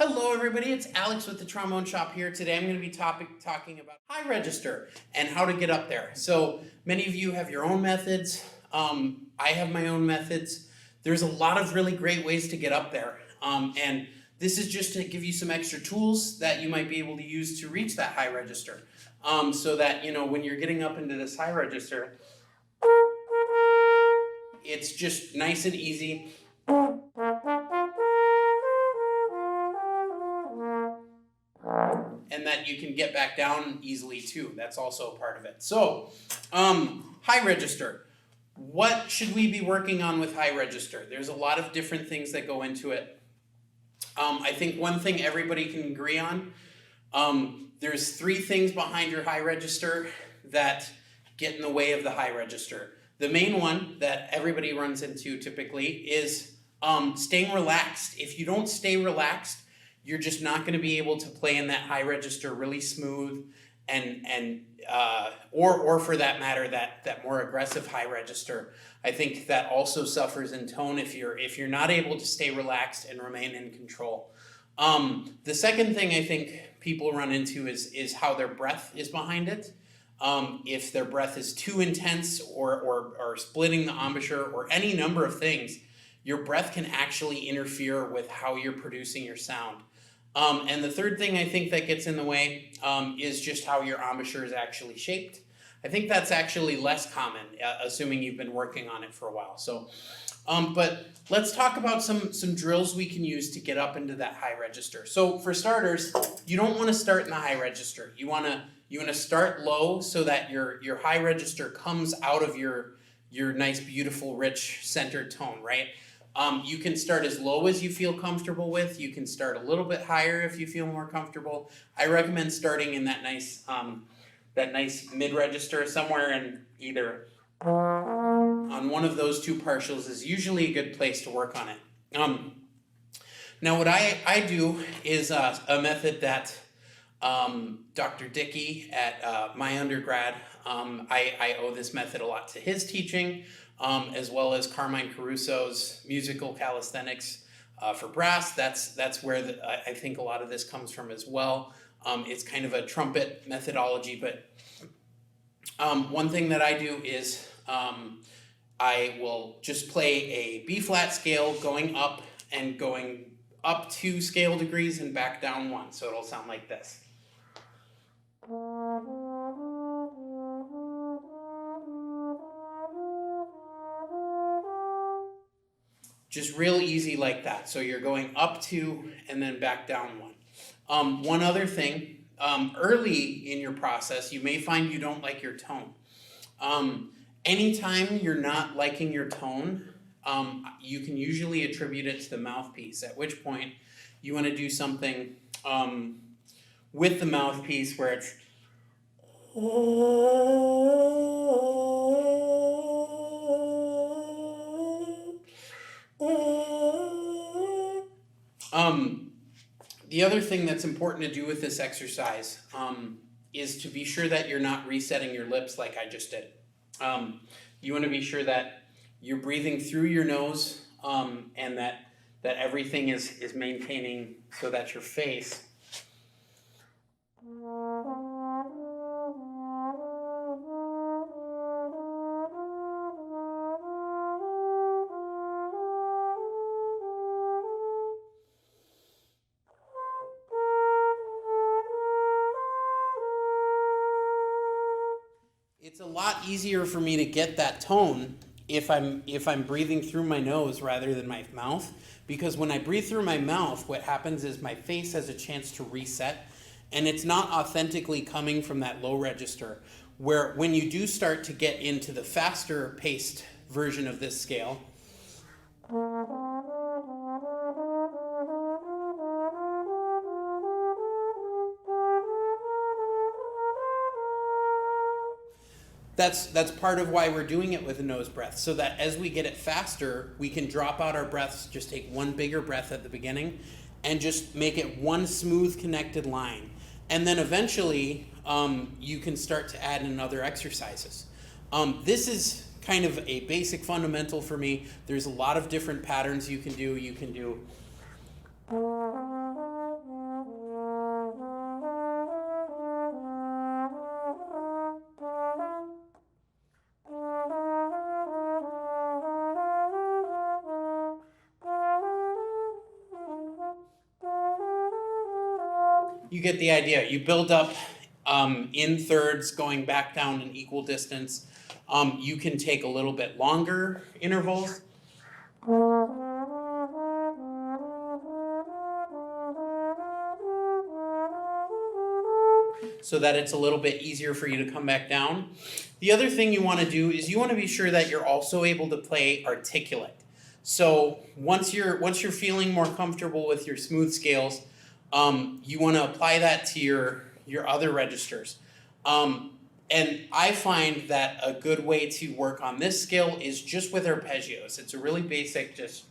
Hello everybody, it's Alex with the Trombone Shop here. Today I'm going to be talking about high register and how to get up there. So many of you have your own methods. I have my own methods. There's a lot of really great ways to get up there. And this is just to give you some extra tools that you might be able to use to reach that high register. So that, you know, when you're getting up into this high register, it's just nice and easy. And that you can get back down easily too. That's also a part of it. So, high register. What should we be working on with high register? There's a lot of different things that go into it. I think one thing everybody can agree on, there's three things behind your high register that get in the way of the high register. The main one that everybody runs into typically is staying relaxed. If you don't stay relaxed, you're just not going to be able to play in that high register really smooth or for that matter that more aggressive high register. I think that also suffers in tone if you're not able to stay relaxed and remain in control. The second thing I think people run into is how their breath is behind it. If their breath is too intense or splitting the embouchure or any number of things, your breath can actually interfere with how you're producing your sound. And the third thing I think that gets in the way is just how your embouchure is actually shaped. I think that's actually less common, assuming you've been working on it for a while. So, but let's talk about some drills we can use to get up into that high register. So for starters, you don't want to start in the high register. You want to start low so that your high register comes out of your nice, beautiful, rich, centered tone, right? You can start as low as you feel comfortable with. You can start a little bit higher if you feel more comfortable. I recommend starting in that nice mid register, somewhere in either on one of those two partials is usually a good place to work on it. Now what I do is a method that Dr. Dickey at my undergrad, I owe this method a lot to his teaching. As well as Carmine Caruso's musical calisthenics for brass. That's where I think a lot of this comes from as well. It's kind of a trumpet methodology, but one thing that I do is I will just play a B-flat scale going up and going up 2 scale degrees and back down 1. So it'll sound like this. Just real easy like that. So you're going up 2 and then back down 1. One other thing, early in your process, you may find you don't like your tone. Anytime you're not liking your tone, you can usually attribute it to the mouthpiece, at which point you want to do something with the mouthpiece where it's the other thing that's important to do with this exercise is to be sure that you're not resetting your lips like I just did. You want to be sure that you're breathing through your nose and that everything is maintaining so that your face It's a lot easier for me to get that tone if I'm breathing through my nose rather than my mouth, because when I breathe through my mouth, what happens is my face has a chance to reset, and it's not authentically coming from that low register, where when you do start to get into the faster paced version of this scale, That's part of why we're doing it with a nose breath, so that as we get it faster, we can drop out our breaths, just take one bigger breath at the beginning, and just make it one smooth connected line. And then eventually, you can start to add in other exercises. This is kind of a basic fundamental for me. There's a lot of different patterns you can do. You can do You get the idea. You build up in thirds, going back down an equal distance. You can take a little bit longer intervals. So that it's a little bit easier for you to come back down. The other thing you want to do is you want to be sure that you're also able to play articulate. So once you're feeling more comfortable with your smooth scales, you want to apply that to your other registers. And I find that a good way to work on this scale is just with arpeggios. It's a really basic, just.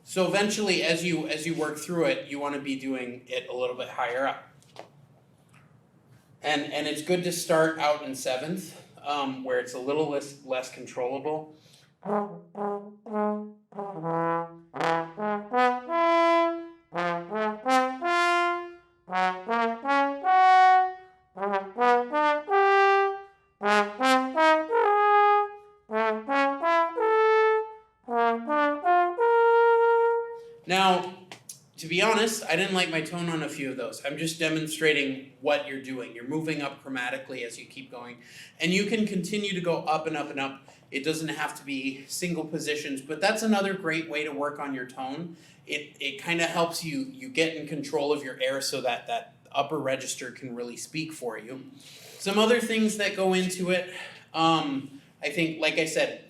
So eventually, as you work through it, you want to be doing it a little bit higher up. And it's good to start out in seventh, where it's a little less controllable. Now, to be honest, I didn't like my tone on a few of those. I'm just demonstrating what you're doing. You're moving up chromatically as you keep going. And you can continue to go up and up and up. It doesn't have to be single positions, but that's another great way to work on your tone. It kind of helps you get in control of your air so that upper register can really speak for you. Some other things that go into it, I think, like I said,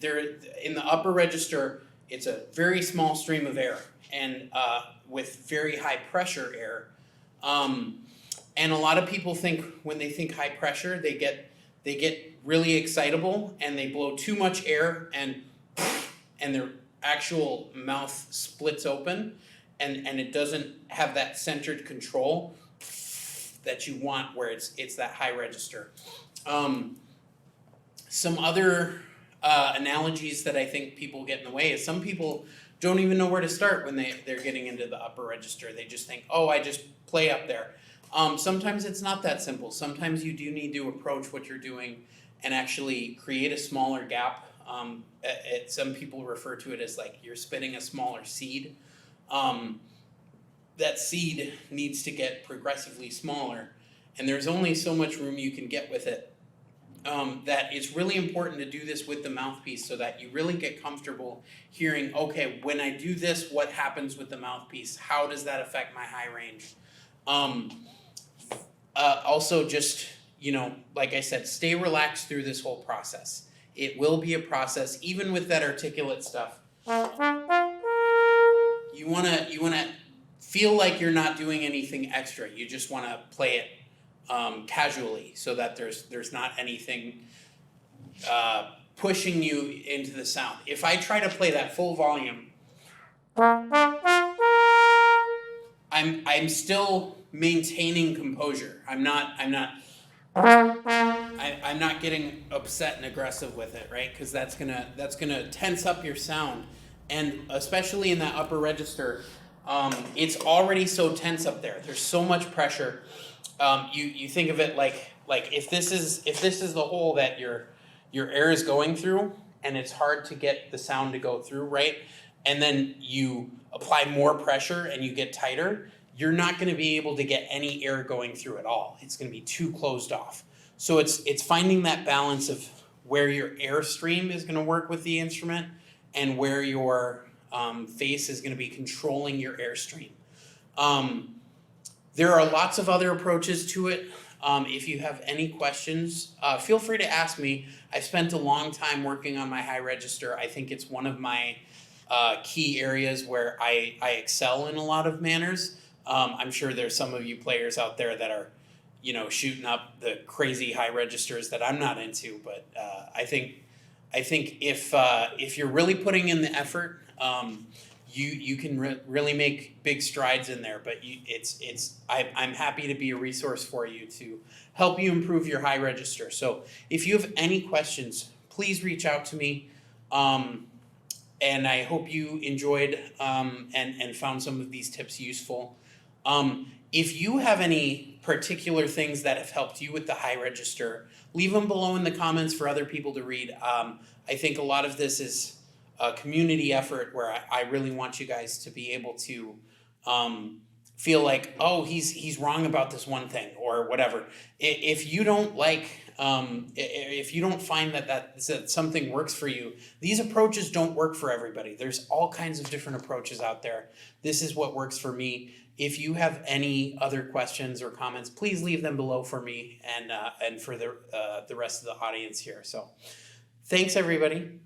in the upper register, it's a very small stream of air. And with very high pressure air. And a lot of people think when they think high pressure, they get really excitable and they blow too much air and their actual mouth splits open and it doesn't have that centered control that you want where it's that high register. Some other analogies that I think people get in the way is some people don't even know where to start when they're getting into the upper register. They just think, oh, I just play up there. Sometimes it's not that simple. Sometimes you do need to approach what you're doing and actually create a smaller gap. Some people refer to it as like you're spitting a smaller seed. That seed needs to get progressively smaller, and there's only so much room you can get with it. That it's really important to do this with the mouthpiece so that you really get comfortable hearing, okay, when I do this, what happens with the mouthpiece? How does that affect my high range? Also just, like I said, stay relaxed through this whole process. It will be a process, even with that articulate stuff. You wanna feel like you're not doing anything extra. You just wanna play it casually so that there's not anything pushing you into the sound. If I try to play that full volume, I'm still maintaining composure. I'm not getting upset and aggressive with it, right? Because that's gonna tense up your sound, and especially in that upper register, it's already so tense up there. There's so much pressure. You think of it like if this is the hole that your air is going through, and it's hard to get the sound to go through, right? And then you apply more pressure and you get tighter, you're not going to be able to get any air going through at all. It's going to be too closed off. So it's finding that balance of where your airstream is going to work with the instrument and where your face is going to be controlling your airstream. There are lots of other approaches to it. If you have any questions, feel free to ask me. I've spent a long time working on my high register. I think it's one of my key areas where I excel in a lot of manners. I'm sure there's some of you players out there that are, shooting up the crazy high registers that I'm not into. But I think if you're really putting in the effort, you can really make big strides in there. But I'm happy to be a resource for you to help you improve your high register. So if you have any questions, please reach out to me. And I hope you enjoyed and found some of these tips useful. If you have any particular things that have helped you with the high register, leave them below in the comments for other people to read. I think a lot of this is a community effort where I really want you guys to be able to feel like, oh, he's wrong about this one thing or whatever. If you don't if you don't find that something works for you, these approaches don't work for everybody. There's all kinds of different approaches out there. This is what works for me. If you have any other questions or comments, please leave them below for me and for the rest of the audience here. So thanks, everybody.